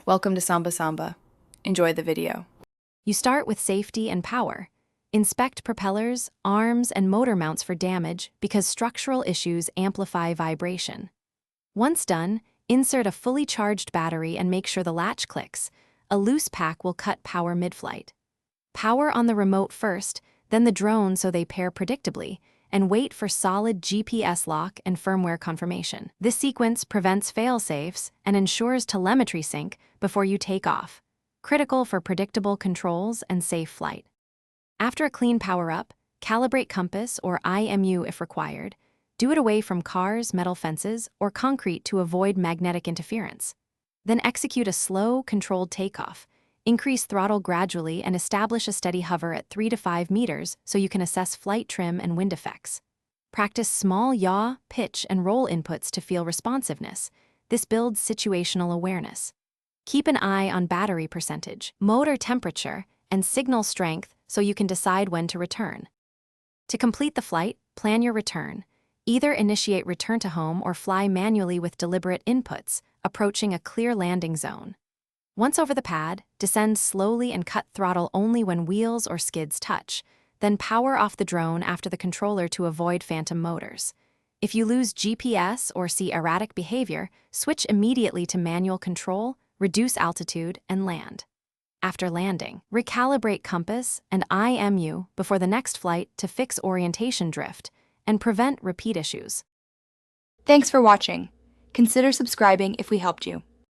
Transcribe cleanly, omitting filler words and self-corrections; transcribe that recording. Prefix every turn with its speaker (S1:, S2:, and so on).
S1: Welcome to Samba Samba. Enjoy the video.
S2: You start with safety and power. Inspect propellers, arms, and motor mounts for damage because structural issues amplify vibration. Once done, insert a fully charged battery and make sure the latch clicks. A loose pack will cut power mid-flight. Power on the remote first, then the drone so they pair predictably, and wait for solid GPS lock and firmware confirmation. This sequence prevents fail-safes and ensures telemetry sync before you take off, critical for predictable controls and safe flight. After a clean power-up, calibrate compass or IMU if required. Do it away from cars, metal fences, or concrete to avoid magnetic interference. Then execute a slow, controlled takeoff. Increase throttle gradually and establish a steady hover at 3 to 5 meters so you can assess flight trim and wind effects. Practice small yaw, pitch, and roll inputs to feel responsiveness. This builds situational awareness. Keep an eye on battery percentage, motor temperature, and signal strength so you can decide when to return. To complete the flight, plan your return. Either initiate return to home or fly manually with deliberate inputs, approaching a clear landing zone. Once over the pad, descend slowly and cut throttle only when wheels or skids touch. Then power off the drone after the controller to avoid phantom motors. If you lose GPS or see erratic behavior, switch immediately to manual control, reduce altitude, and land. After landing, recalibrate compass and IMU before the next flight to fix orientation drift and prevent repeat issues.
S3: Thanks for watching. Consider subscribing if we helped you.